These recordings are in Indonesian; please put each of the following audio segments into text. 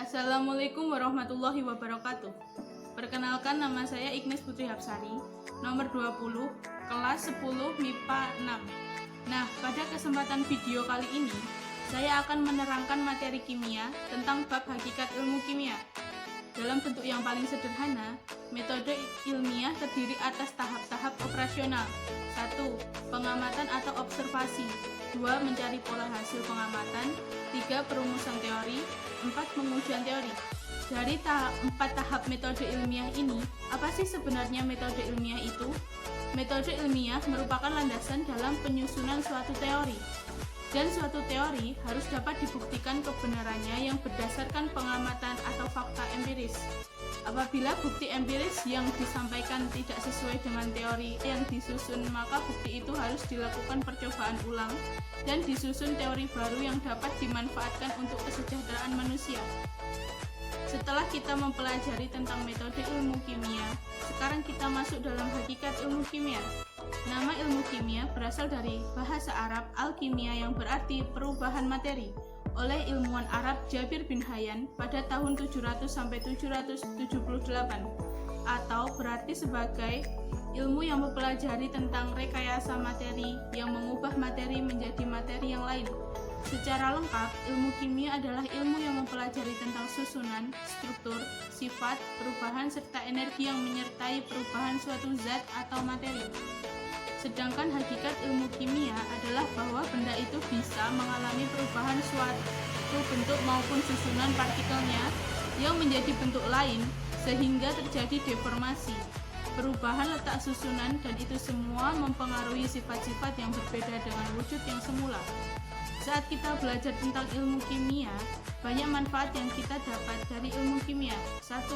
Assalamualaikum warahmatullahi wabarakatuh. Perkenalkan, nama saya Ignes Putri Hapsari, nomor 20, kelas 10 MIPA 6. Nah, pada kesempatan video kali ini, saya akan menerangkan materi kimia tentang bab hakikat ilmu kimia. Dalam bentuk yang paling sederhana, metode ilmiah terdiri atas tahap-tahap operasional. 1. Pengamatan atau observasi. 2. Mencari pola hasil pengamatan. 3. Perumusan teori. 4. Pengujian teori. Dari 4 tahap metode ilmiah ini, apa sih sebenarnya metode ilmiah itu? Metode ilmiah merupakan landasan dalam penyusunan suatu teori. Dan suatu teori harus dapat dibuktikan kebenarannya yang berdasarkan pengamatan atau fakta empiris. Apabila bukti empiris yang disampaikan tidak sesuai dengan teori yang disusun, maka bukti itu harus dilakukan percobaan ulang dan disusun teori baru yang dapat dimanfaatkan untuk kesejahteraan manusia. Setelah kita mempelajari tentang metode ilmu kimia, sekarang kita masuk dalam hakikat ilmu kimia. Nama ilmu kimia berasal dari bahasa Arab al-kimia yang berarti perubahan materi, oleh ilmuwan Arab Jabir bin Hayyan pada tahun 700-778, atau berarti sebagai ilmu yang mempelajari tentang rekayasa materi yang mengubah materi menjadi materi yang lain. Secara lengkap, ilmu kimia adalah ilmu yang mempelajari tentang susunan, struktur, sifat, perubahan, serta energi yang menyertai perubahan suatu zat atau materi. Sedangkan hakikat ilmu kimia adalah bahwa benda itu bisa mengalami perubahan suatu bentuk maupun susunan partikelnya yang menjadi bentuk lain sehingga terjadi deformasi, perubahan letak susunan, dan itu semua mempengaruhi sifat-sifat yang berbeda dengan wujud yang semula. Saat kita belajar tentang ilmu kimia, banyak manfaat yang kita dapat dari ilmu kimia. 1.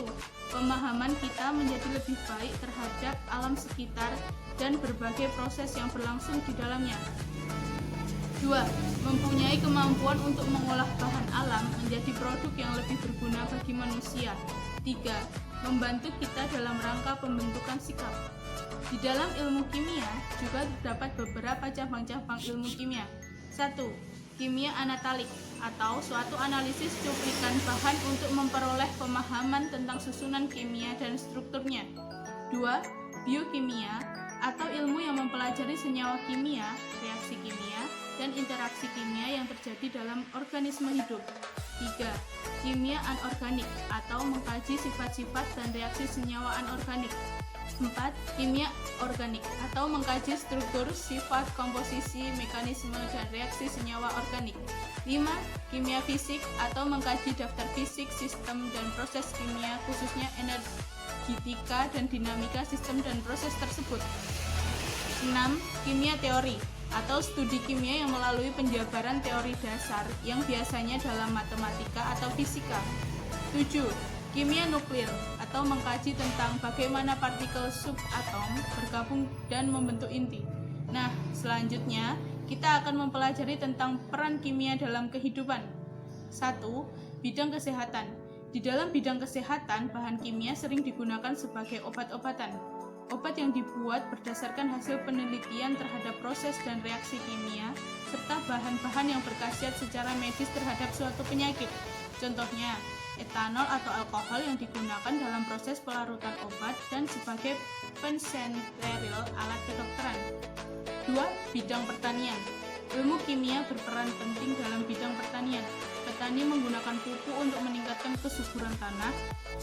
Pemahaman kita menjadi lebih baik terhadap alam sekitar dan berbagai proses yang berlangsung di dalamnya. 2. Mempunyai kemampuan untuk mengolah bahan alam menjadi produk yang lebih berguna bagi manusia. 3. Membantu kita dalam rangka pembentukan sikap. Di dalam ilmu kimia juga terdapat beberapa cabang-cabang ilmu kimia. 1. Kimia analitalik, atau suatu analisis cuplikan bahan untuk memperoleh pemahaman tentang susunan kimia dan strukturnya. 2. Biokimia, atau ilmu yang mempelajari senyawa kimia, reaksi kimia, dan interaksi kimia yang terjadi dalam organisme hidup. 3. Kimia anorganik, atau mengkaji sifat-sifat dan reaksi senyawa anorganik. 4. Kimia organik, atau mengkaji struktur, sifat, komposisi, mekanisme, dan reaksi senyawa organik. 5. Kimia fisik, atau mengkaji daftar fisik, sistem, dan proses kimia, khususnya energetika dan dinamika sistem dan proses tersebut. 6. Kimia teori, atau studi kimia yang melalui penjabaran teori dasar yang biasanya dalam matematika atau fisika. 7. Kimia nuklir, atau mengkaji tentang bagaimana partikel subatom bergabung dan membentuk inti. Nah, selanjutnya kita akan mempelajari tentang peran kimia dalam kehidupan. 1. Bidang kesehatan. Di dalam bidang kesehatan, bahan kimia sering digunakan sebagai obat-obatan. Obat yang dibuat berdasarkan hasil penelitian terhadap proses dan reaksi kimia, serta bahan-bahan yang berkhasiat secara medis terhadap suatu penyakit. Contohnya, etanol atau alkohol yang digunakan dalam proses pelarutan obat dan sebagai pensenteril alat kedokteran. 2. Bidang pertanian. Ilmu kimia berperan penting dalam bidang pertanian. Petani menggunakan pupuk untuk meningkatkan kesuburan tanah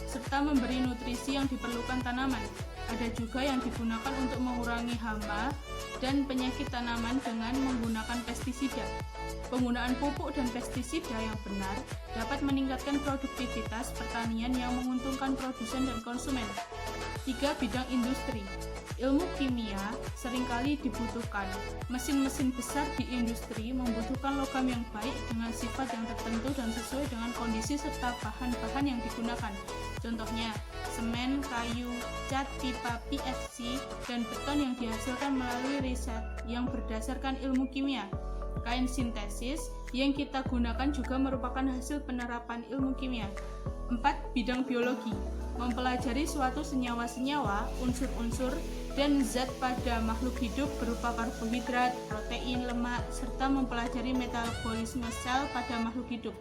serta memberi nutrisi yang diperlukan tanaman. Ada juga yang digunakan untuk mengurangi hama dan penyakit tanaman dengan menggunakan pestisida. Penggunaan pupuk dan pestisida yang benar dapat meningkatkan produktivitas pertanian yang menguntungkan produsen dan konsumen. 3. Bidang industri. Ilmu kimia seringkali dibutuhkan. Mesin-mesin besar di industri membutuhkan logam yang baik dengan sifat yang tertentu dan sesuai dengan kondisi serta bahan-bahan yang digunakan. Contohnya, semen, kayu, cat, pipa, PVC, dan beton yang dihasilkan melalui riset yang berdasarkan ilmu kimia. Kain sintesis yang kita gunakan juga merupakan hasil penerapan ilmu kimia. 4. Bidang biologi. Mempelajari suatu senyawa-senyawa, unsur-unsur, dan zat pada makhluk hidup berupa karbohidrat, protein, lemak, serta mempelajari metabolisme sel pada makhluk hidup.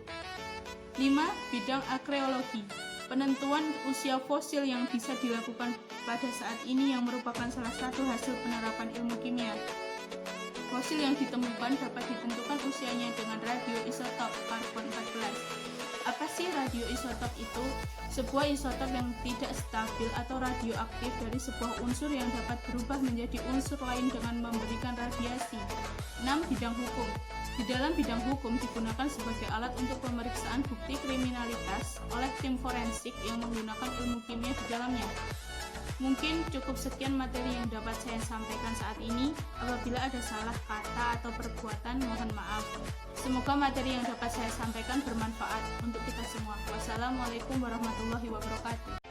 5. Bidang arkeologi. Penentuan usia fosil yang bisa dilakukan pada saat ini yang merupakan salah satu hasil penerapan ilmu kimia. Fosil yang ditemukan dapat ditentukan usianya dengan radioisotop karbon 14. Apa sih radioisotop itu? Sebuah isotop yang tidak stabil atau radioaktif dari sebuah unsur yang dapat berubah menjadi unsur lain dengan memberikan radiasi. 6. Bidang hukum. Di dalam bidang hukum digunakan sebagai alat untuk pemeriksaan bukti kriminalitas oleh tim forensik yang menggunakan ilmu kimia di dalamnya. Mungkin cukup sekian materi yang dapat saya sampaikan saat ini. Apabila ada salah kata atau perbuatan, mohon maaf. Semoga materi yang dapat saya sampaikan bermanfaat untuk kita semua. Wassalamualaikum warahmatullahi wabarakatuh.